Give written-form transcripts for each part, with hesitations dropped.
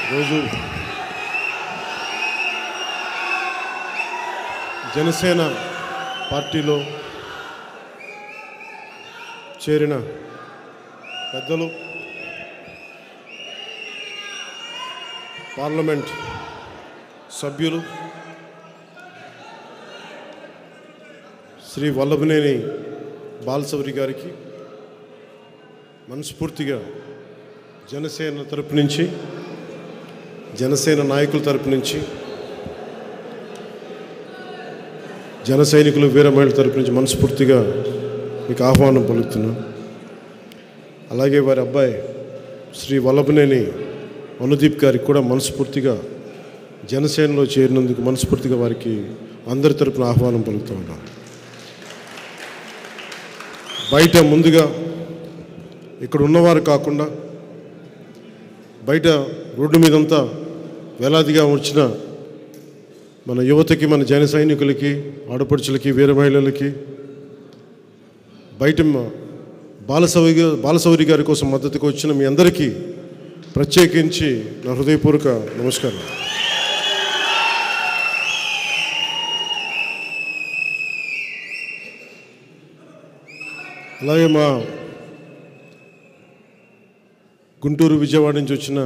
రోజు జనసేన పార్టీలో చేరిన పెద్దలు, పార్లమెంట్ సభ్యులు శ్రీ వల్లభనేని బాలశౌరి గారికి మనస్ఫూర్తిగా జనసేన తరపు నుంచి, జనసేన నాయకుల తరపు నుంచి, జన సైనికులు వీర మహిళల తరపు నుంచి మనస్ఫూర్తిగా మీకు ఆహ్వానం పలుకుతున్నాను. అలాగే వారి అబ్బాయి శ్రీ వల్లభనేని అనుదీప్ గారికి కూడా మనస్ఫూర్తిగా జనసేనలో చేరినందుకు మనస్ఫూర్తిగా వారికి అందరి తరపున ఆహ్వానం పలుకుతూ ఉన్నాను. బయట ముందుగా ఇక్కడ ఉన్నవారు కాకుండా బయట రోడ్డు మీదంతా వేలాదిగా వచ్చిన మన యువతకి, మన జన సైనికులకి, ఆడపడుచులకి, వీర మహిళలకి, బయట బాలశౌరి గారి కోసం మద్దతుకు వచ్చిన మీ అందరికీ ప్రత్యేకించి నా హృదయపూర్వక నమస్కారం. అలాగే మా గుంటూరు, విజయవాడ నుంచి వచ్చిన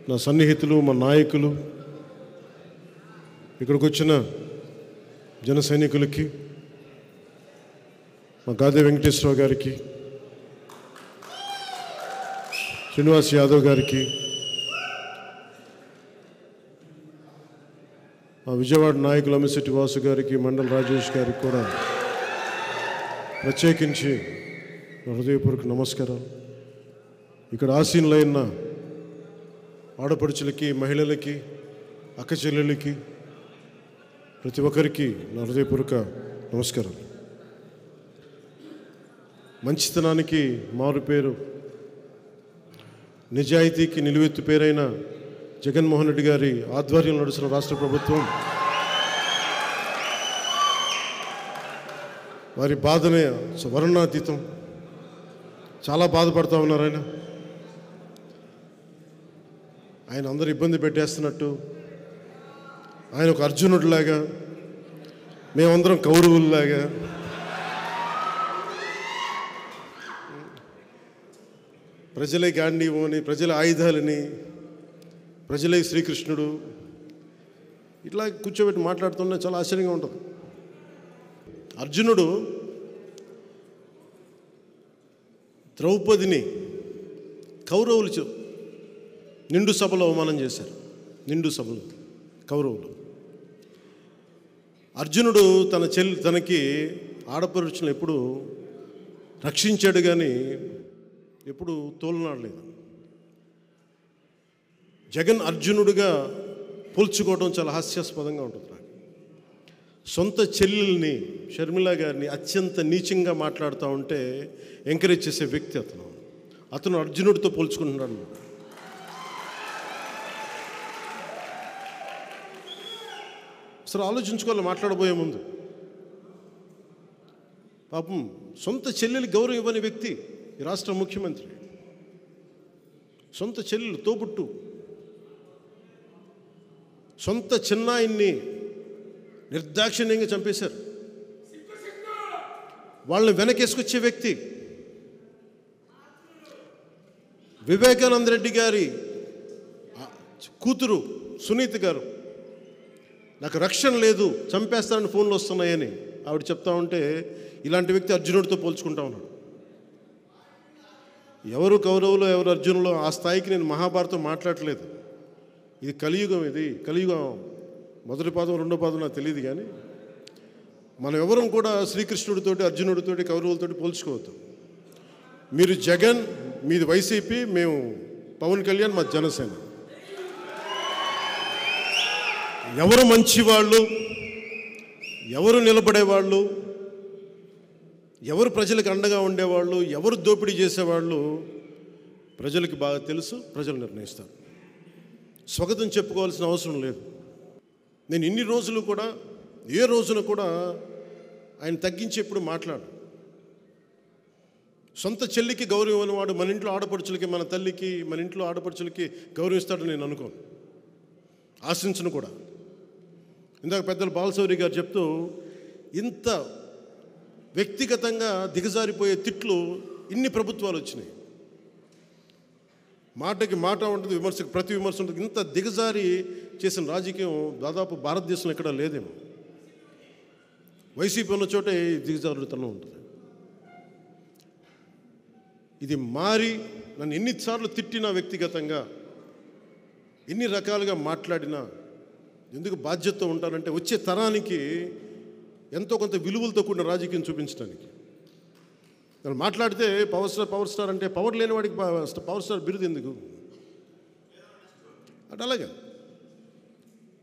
నా సన్నిహితులు, మా నాయకులు, ఇక్కడికి వచ్చిన జన సైనికులకి, మా గాదే వెంకటేశ్వరరావు గారికి, శ్రీనివాస్ యాదవ్ గారికి, మా విజయవాడ నాయకులు అమిశెట్టి వాసు గారికి, మండల్ రాజేష్ గారికి కూడా ప్రత్యేకించి హృదయపూర్వక నమస్కారాలు. ఇక్కడ ఆసీనులైన ఆడపడుచులకి, మహిళలకి, అక్క చెల్లెళ్ళకి, ప్రతి ఒక్కరికి నా హృదయపూర్వక నమస్కారాలు. మంచితనానికి మారు పేరు, నిజాయితీకి నిలువెత్తు పేరైన జగన్మోహన్ రెడ్డి గారి ఆధ్వర్యంలో నడుస్తున్న రాష్ట్ర ప్రభుత్వం వారి బాధనే వర్ణనాతీతం. చాలా బాధపడుతూ ఉన్నారు. ఆయన అందరూ ఇబ్బంది పెట్టేస్తున్నట్టు, ఆయన ఒక అర్జునుడిలాగా, మేమందరం కౌరవుల్లాగా, ప్రజలే గాంధీవు అని, ప్రజల ఆయుధాలని, ప్రజలే శ్రీకృష్ణుడు, ఇట్లా కూర్చోబెట్టి మాట్లాడుతున్నా చాలా ఆశ్చర్యంగా ఉంటుంది. అర్జునుడు ద్రౌపదిని కౌరవులు నిండు సభలో అవమానం చేశారు. నిండు సభలో కౌరవులు. అర్జునుడు తనకి ఆడపడుచులను ఎప్పుడు రక్షించాడు, కానీ ఎప్పుడు తోలనాడలేదు. జగన్ అర్జునుడిగా పోల్చుకోవడం చాలా హాస్యాస్పదంగా ఉంటుంది. నాకు సొంత చెల్లెల్ని, షర్మిల గారిని అత్యంత నీచంగా మాట్లాడుతూ ఉంటే ఎంకరేజ్ చేసే వ్యక్తి అతను అర్జునుడితో పోల్చుకుంటున్నాడు. అసలు ఆలోచించుకోవాలి మాట్లాడబోయే ముందు. పాపం సొంత చెల్లెలు గౌరవం ఇవ్వని వ్యక్తి ఈ రాష్ట్ర ముఖ్యమంత్రి. సొంత చెల్లెలు, తోబుట్టు, సొంత చిన్నాయిన్ని నిర్దాక్షిణ్యంగా చంపేశారు. వాళ్ళని వెనకేసుకొచ్చే వ్యక్తి. వివేకానంద రెడ్డి గారి కూతురు సునీత గారు, నాకు రక్షణ లేదు, చంపేస్తానని ఫోన్లు వస్తున్నాయని ఆవిడ చెప్తా ఉంటే ఇలాంటి వ్యక్తి అర్జునుడితో పోల్చుకుంటా ఉన్నాడు. ఎవరు కౌరవులు, ఎవరు అర్జునులు, ఆ స్థాయికి నేను మహాభారతం మాట్లాడలేదు. ఇది కలియుగం. ఇది కలియుగం. మొదటి పాదం, రెండో పాదం నాకు తెలియదు, కానీ మనం ఎవరం కూడా శ్రీకృష్ణుడితోటి, అర్జునుడితోటి, కౌరవులతోటి పోల్చుకోవద్దు. మీరు జగన్, మీది వైసీపీ, మేము పవన్ కళ్యాణ్, మా జనసేన. ఎవరు మంచివాళ్ళు, ఎవరు నిలబడేవాళ్ళు, ఎవరు ప్రజలకు అండగా ఉండేవాళ్ళు, ఎవరు దోపిడీ చేసేవాళ్ళు ప్రజలకి బాగా తెలుసు. ప్రజలు నిర్ణయిస్తారు. స్వాగతం చెప్పుకోవాల్సిన అవసరం లేదు. నేను ఇన్ని రోజులు కూడా ఏ రోజున కూడా ఆయన తగ్గించి ఎప్పుడు మాట్లాడు. సొంత చెల్లికి గౌరవం ఇవ్వనివాడు మన ఇంట్లో ఆడపడుచులకి, మన తల్లికి, మన ఇంట్లో ఆడపడుచులకి గౌరవం ఇస్తాడని నేను అనుకోను, ఆశించను కూడా. ఇందాక పెద్దలు బాలశౌరి గారు చెప్తూ ఇంత వ్యక్తిగతంగా దిగజారిపోయే తిట్లు ఇన్ని ప్రభుత్వాలు వచ్చినాయి. మాటకి మాట ఉంటుంది, విమర్శకు ప్రతి విమర్శ ఉంటుంది. ఇంత దిగజారి చేసిన రాజకీయం దాదాపు భారతదేశంలో ఎక్కడా లేదేమో. వైసీపీ ఉన్న చోటే దిగజారుతనం ఉంటుంది. ఇది మారి నన్ను ఎన్నిసార్లు తిట్టినా, వ్యక్తిగతంగా ఎన్ని రకాలుగా మాట్లాడినా, ఎందుకు బాధ్యతతో ఉంటానంటే వచ్చే తరానికి ఎంతో కొంత విలువలతో కూడిన రాజకీయం చూపించడానికి. నేను మాట్లాడితే పవర్ స్టార్ అంటే పవర్ లేని వాడికి పవర్ స్టార్ బిరుదు ఎందుకు అంటే అలాగే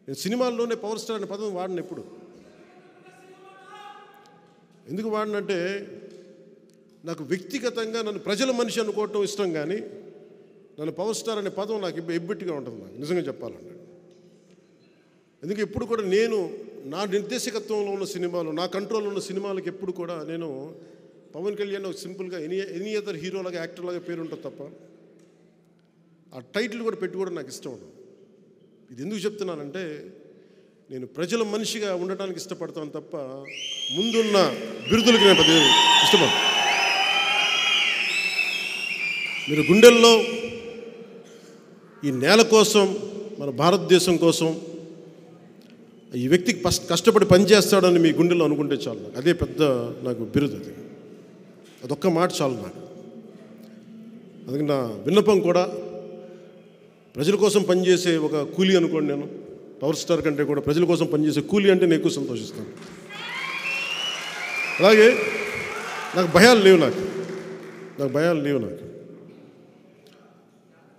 నేను సినిమాల్లోనే పవర్ స్టార్ అనే పదం వాడిన. ఎప్పుడు ఎందుకు వాడినంటే నాకు వ్యక్తిగతంగా నన్ను ప్రజల మనిషి అనుకోవటం ఇష్టం, కానీ నన్ను పవర్ స్టార్ అనే పదం నాకు ఎబ్బెట్టిగా ఉంటుంది. నాకు నిజంగా చెప్పాలంటే ఎందుకు ఎప్పుడు కూడా నేను నా నిర్దేశకత్వంలో ఉన్న సినిమాలు, నా కంట్రోల్లో ఉన్న సినిమాలకు ఎప్పుడు కూడా నేను పవన్ కళ్యాణ్ ఒక సింపుల్గా ఎనీ అదర్ హీరోలాగా, యాక్టర్లాగా పేరు ఉంటుంది తప్ప ఆ టైటిల్ కూడా పెట్టుకోవడం నాకు ఇష్టం ఉండదు. ఇది ఎందుకు చెప్తున్నానంటే నేను ప్రజల మనిషిగా ఉండటానికి ఇష్టపడతాను తప్ప ముందున్న బిరుదులకి నేను పెద్ద ఇష్టపడను. మీరు గుండెల్లో ఈ నేల కోసం, మన భారతదేశం కోసం ఈ వ్యక్తికి కష్టపడి పనిచేస్తాడని మీ గుండెల్లో అనుకుంటే చాలు. అదే పెద్ద నాకు బిరుదు. అదొక్క మాట చాలు నాకు. అందుకని నా విన్నపం కూడా ప్రజల కోసం పనిచేసే ఒక కూలీ అనుకోండి. నేను పవర్ స్టార్ కంటే కూడా ప్రజల కోసం పనిచేసే కూలీ అంటే నేను ఎక్కువ సంతోషిస్తాను. అలాగే నాకు భయాలు లేవు. నాకు భయాలు లేవు.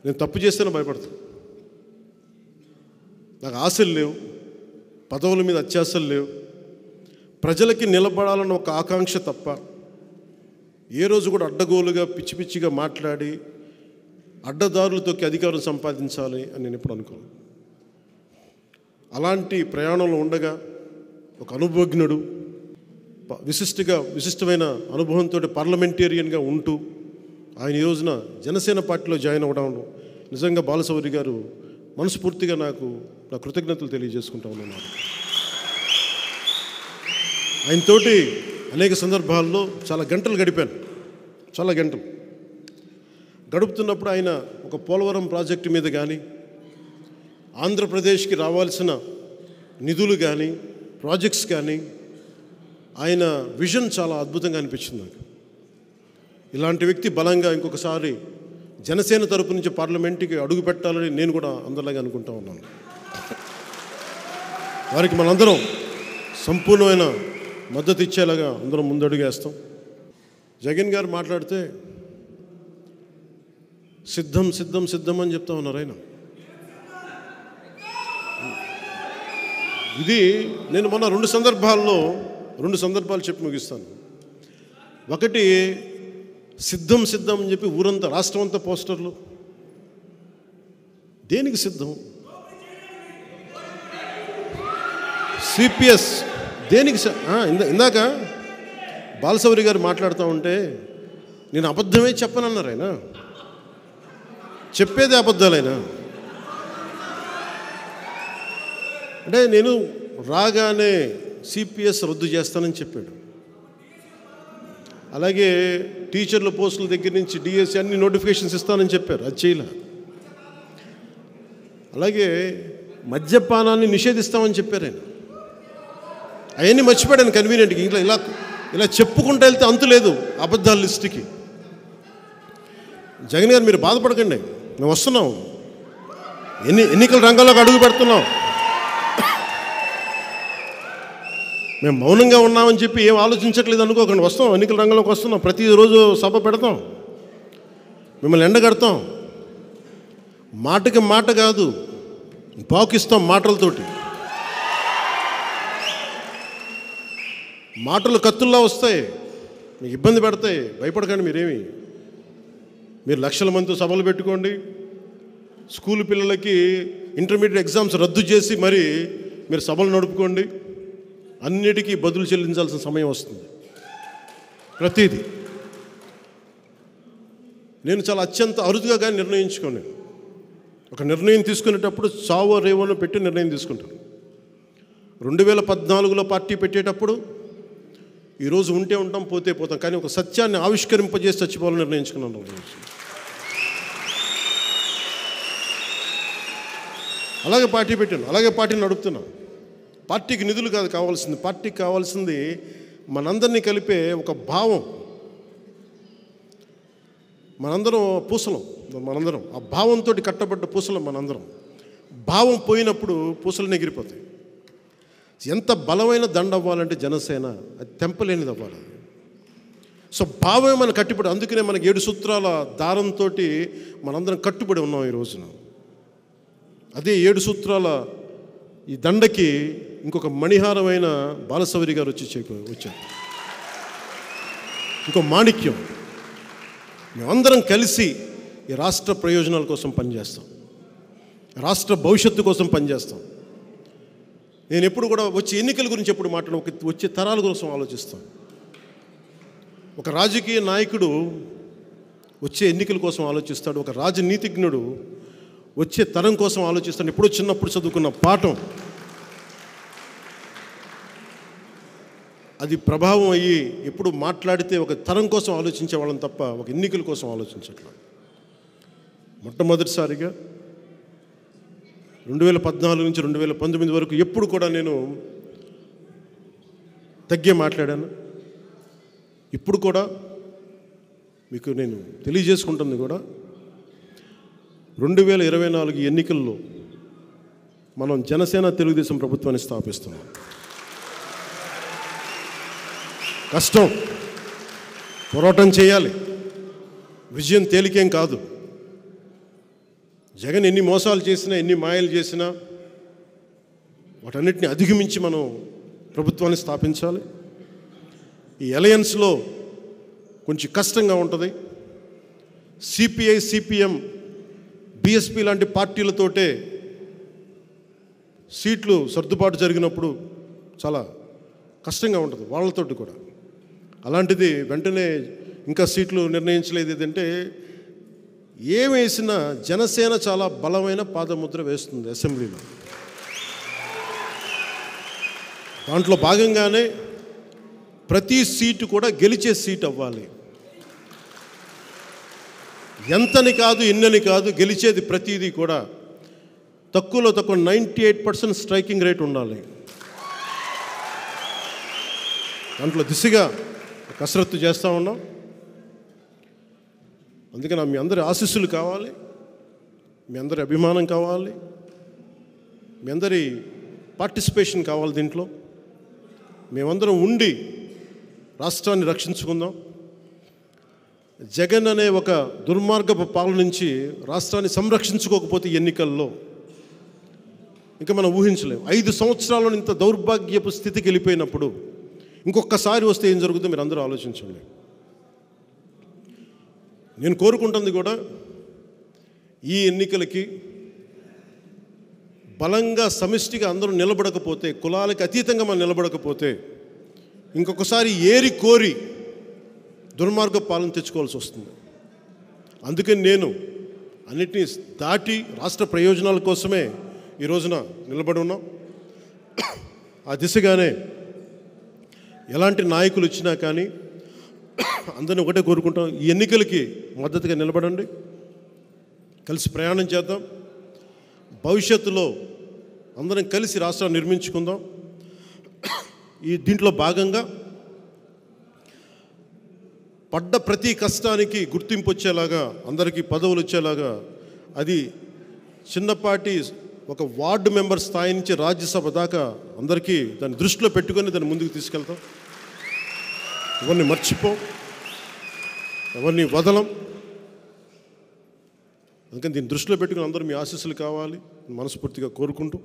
నేను తప్పు చేస్తేనే భయపడతాను. నాకు ఆశలు లేవు, పదవుల మీద అత్యాశలు లేవు. ప్రజలకి నిలబడాలన్న ఒక ఆకాంక్ష తప్ప ఏ రోజు కూడా అడ్డగోలుగా పిచ్చి పిచ్చిగా మాట్లాడి అడ్డదారులతోకి అధికారం సంపాదించాలి అని నేను ఎప్పుడు అనుకోను. అలాంటి ప్రయాణంలో ఉండగా ఒక అనుభవజ్ఞుడు, విశిష్టమైన అనుభవంతో పార్లమెంటేరియన్గా ఉంటూ ఆయన ఈ రోజున జనసేన పార్టీలో జాయిన్ అవ్వడం నిజంగా బాలశౌరి గారు మనస్ఫూర్తిగా నాకు నా కృతజ్ఞతలు తెలియజేసుకుంటా ఉన్నాను. ఆయనతోటి అనేక సందర్భాల్లో చాలా గంటలు గడిపాను. చాలా గంటలు గడుపుతున్నప్పుడు ఆయన ఒక పోలవరం ప్రాజెక్టు మీద కానీ, ఆంధ్రప్రదేశ్కి రావాల్సిన నిధులు కానీ, ప్రాజెక్ట్స్ కానీ, ఆయన విజన్ చాలా అద్భుతంగా అనిపించింది నాకు. ఇలాంటి వ్యక్తి బలంగా ఇంకొకసారి జనసేన తరపు నుంచి పార్లమెంట్కి అడుగు పెట్టాలని నేను కూడా అందరిలాగా అనుకుంటా ఉన్నాను. వారికి మనందరం సంపూర్ణమైన మద్దతు ఇచ్చేలాగా అందరం ముందడుగేస్తాం. జగన్ గారు మాట్లాడితే సిద్ధం సిద్ధం సిద్ధం అని చెప్తా ఉన్నారు ఆయన. ఇది నేను మొన్న రెండు సందర్భాలు చెప్పి ముగిస్తాను. ఒకటి, సిద్ధం సిద్ధం అని చెప్పి ఊరంతా, రాష్ట్రం అంతా పోస్టర్లు. దేనికి సిద్ధం? సిపిఎస్ దేనికి? ఇందాక బాలశౌరి గారు మాట్లాడుతూ ఉంటే నేను అబద్ధమే చెప్పనన్నారు ఆయన. చెప్పేదే అబద్ధాలైనా అంటే నేను రాగానే సిపిఎస్ రద్దు చేస్తానని చెప్పాడు. అలాగే టీచర్ల పోస్టుల దగ్గర నుంచి డిఎస్సి అన్ని నోటిఫికేషన్స్ ఇస్తానని చెప్పారు, అది చేయలే. అలాగే మద్యపానాన్ని నిషేధిస్తామని చెప్పారు ఆయన. అవన్నీ మర్చిపోయాను కన్వీనియంట్గా. ఇంట్లో ఇలా చెప్పుకుంటూ వెళ్తే అంతు లేదు అబద్ధాల లిస్టుకి. జగన్ గారు మీరు బాధపడకండి, మేము వస్తున్నాం, ఎన్నికల రంగంలోకి అడుగు పెడుతున్నాం. మేము మౌనంగా ఉన్నామని చెప్పి ఏం ఆలోచించట్లేదు అనుకోకండి. వస్తాం, ఎన్నికల రంగంలోకి వస్తున్నాం. ప్రతిరోజు సభ పెడతాం, మిమ్మల్ని ఎండగడతాం. మాటకి మాట కాదు, పాకిస్తాం మాటలతోటి. మాటలు కత్తుల్లా వస్తాయి, మీకు ఇబ్బంది పెడతాయి. భయపడకండి. మీరు లక్షల మందితో సభలు పెట్టుకోండి. స్కూల్ పిల్లలకి ఇంటర్మీడియట్ ఎగ్జామ్స్ రద్దు చేసి మరి మీరు సభలు నడుపుకోండి. అన్నిటికీ బదులు చెల్లించాల్సిన సమయం వస్తుంది. ప్రతిదీ నేను చాలా అత్యంత అరుదుగా కానీ నిర్ణయించుకోను. ఒక నిర్ణయం తీసుకునేటప్పుడు చావో రేవోనో పెట్టి నిర్ణయం తీసుకుంటాను. 2014లో పార్టీ పెట్టేటప్పుడు ఈరోజు ఉంటే ఉంటాం, పోతే పోతాం, కానీ ఒక సత్యాన్ని ఆవిష్కరింపజేసి చచ్చిపోవాలని నిర్ణయించుకున్నాను. అలాగే పార్టీ పెట్టాను, అలాగే పార్టీని నడుపుతున్నాను. పార్టీకి నిధులు కాదు కావాల్సింది, పార్టీకి కావాల్సింది మనందరినీ కలిపే ఒక భావం. మనందరం పూసలం, మనందరం ఆ భావంతో కట్టబడ్డ పూసలం మనందరం. భావం పోయినప్పుడు పూసలు ఎగిరిపోతాయి. ఎంత బలమైన దండ అవ్వాలంటే జనసేన అది తెంపలేనిది అవ్వాలి. సో భావమే మన కట్టుబడి, అందుకనే మనకి 7 సూత్రాల దారంతో మనందరం కట్టుబడి ఉన్నాం ఈ రోజున. అదే 7 సూత్రాల ఈ దండకి ఇంకొక మణిహారమైన బాలశౌరి గారు వచ్చారు. ఇంకో మాణిక్యం. మేమందరం కలిసి ఈ రాష్ట్ర ప్రయోజనాల కోసం పనిచేస్తాం, రాష్ట్ర భవిష్యత్తు కోసం పనిచేస్తాం. నేను ఎప్పుడు కూడా వచ్చే ఎన్నికల గురించి ఎప్పుడు వచ్చే తరాల కోసం ఆలోచిస్తాను. ఒక రాజకీయ నాయకుడు వచ్చే ఎన్నికల కోసం ఆలోచిస్తాడు, ఒక రాజనీతిజ్ఞుడు వచ్చే తరం కోసం ఆలోచిస్తాడు. ఎప్పుడో చిన్నప్పుడు చదువుకున్న పాఠం అది ప్రభావం అయ్యి ఎప్పుడు మాట్లాడితే ఒక తరం కోసం ఆలోచించే వాళ్ళని తప్ప ఒక ఎన్నికల కోసం ఆలోచించట్లేదు. మొట్టమొదటిసారిగా 2014 నుంచి 2019 వరకు ఎప్పుడు కూడా నేను తగ్గే మాట్లాడాను. ఇప్పుడు కూడా మీకు నేను తెలియజేసుకుంటుంది కూడా 2024 ఎన్నికల్లో మనం జనసేన తెలుగుదేశం ప్రభుత్వాన్ని స్థాపిస్తున్నాం. కష్టం, పోరాటం చేయాలి, విజయం తేలికేం కాదు. జగన్ ఎన్ని మోసాలు చేసినా, ఎన్ని మాయలు చేసినా వాటన్నిటిని అధిగమించి మనం ప్రభుత్వాన్ని స్థాపించాలి. ఈ అలయన్స్లో కొంచెం కష్టంగా ఉంటుంది. సిపిఐ, సిపిఎం, బిఎస్పి లాంటి పార్టీలతోటే సీట్లు సర్దుబాటు జరిగినప్పుడు చాలా కష్టంగా ఉంటుంది వాళ్ళతోటి కూడా. అలాంటిది వెంటనే ఇంకా సీట్లు నిర్ణయించలేదు. ఏదంటే ఏమేసినా జనసేన చాలా బలమైన పాదముద్ర వేస్తుంది అసెంబ్లీలో. దాంట్లో భాగంగానే ప్రతి సీటు కూడా గెలిచే సీట్ అవ్వాలి. ఎంతని కాదు, ఎన్నని కాదు, గెలిచేది ప్రతిదీ కూడా తక్కువలో తక్కువ 98% స్ట్రైకింగ్ రేట్ ఉండాలి. దాంట్లో దిశగా కసరత్తు చేస్తూ ఉన్నాం. అందుకని మీ అందరి ఆశీస్సులు కావాలి, మీ అందరి అభిమానం కావాలి, మీ అందరి పార్టిసిపేషన్ కావాలి. దీంట్లో మేమందరం ఉండి రాష్ట్రాన్ని రక్షించుకుందాం. జగన్ అనే ఒక దుర్మార్గపు పాలన నుంచి రాష్ట్రాన్ని సంరక్షించుకోకపోతే ఎన్నికల్లో ఇంకా మనం ఊహించలేము. 5 సంవత్సరాల్లో ఇంత దౌర్భాగ్యపు స్థితికి వెళ్ళిపోయినప్పుడు ఇంకొకసారి వస్తే ఏం జరుగుతుందో మీరు అందరూ ఆలోచించండి. నేను కోరుకుంటుంది కూడా ఈ ఎన్నికలకి బలంగా సమిష్టిగా అందరూ నిలబడకపోతే, కులాలకు అతీతంగా మనం నిలబడకపోతే ఇంకొకసారి ఏరి కోరి దుర్మార్గ పాలన తెచ్చుకోవాల్సి వస్తుంది. అందుకని నేను అన్నిటినీ దాటి రాష్ట్ర ప్రయోజనాల కోసమే ఈ రోజున నిలబడి ఉన్నాం. ఆ దిశగానే ఎలాంటి నాయకులు వచ్చినా కానీ అందరినీ ఒకటే కోరుకుంటాం, ఈ ఎన్నికలకి మద్దతుగా నిలబడండి, కలిసి ప్రయాణం చేద్దాం. భవిష్యత్తులో అందరం కలిసి రాష్ట్రాన్ని నిర్మించుకుందాం. దీంట్లో భాగంగా పడ్డ ప్రతి కష్టానికి గుర్తింపు వచ్చేలాగా, అందరికీ పదవులు వచ్చేలాగా, అది చిన్నపాటి ఒక వార్డు మెంబర్ స్థాయి నుంచి రాజ్యసభ దాకా అందరికీ దాన్ని దృష్టిలో పెట్టుకొని దాన్ని ముందుకు తీసుకెళ్తాం. ఎవరిని మర్చిపోం, ఎవరిని వదలం. అందుకని దీన్ని దృష్టిలో పెట్టుకుని అందరూ మీ ఆశీస్సులు కావాలి మనస్ఫూర్తిగా కోరుకుంటూ,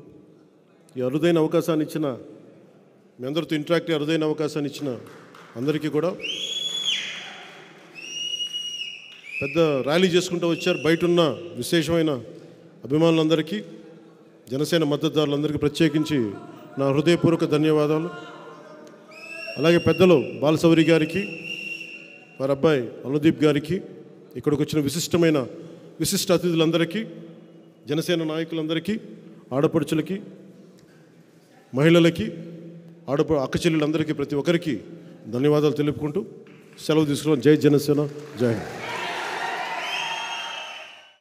ఈ అరుదైన అవకాశాన్ని ఇచ్చిన మీ అందరితో ఇంటరాక్ట్ అరుదైన అవకాశాన్ని ఇచ్చిన అందరికీ కూడా, పెద్ద ర్యాలీ చేసుకుంటూ వచ్చారు బయట ఉన్న విశేషమైన అభిమానులందరికీ, జనసేన మద్దతుదారులందరికీ ప్రత్యేకించి నా హృదయపూర్వక ధన్యవాదాలు. అలాగే పెద్దలు బాలశౌరి గారికి, వారి అబ్బాయి అనుదీప్ గారికి, ఇక్కడికి వచ్చిన విశిష్ట అతిథులందరికీ, జనసేన నాయకులందరికీ, ఆడపడుచులకి, మహిళలకి, అక్క చెల్లెలందరికీ, ప్రతి ఒక్కరికి ధన్యవాదాలు తెలుపుకుంటూ సెలవు తీసుకున్నాం. జై జనసేన, జై హింద్.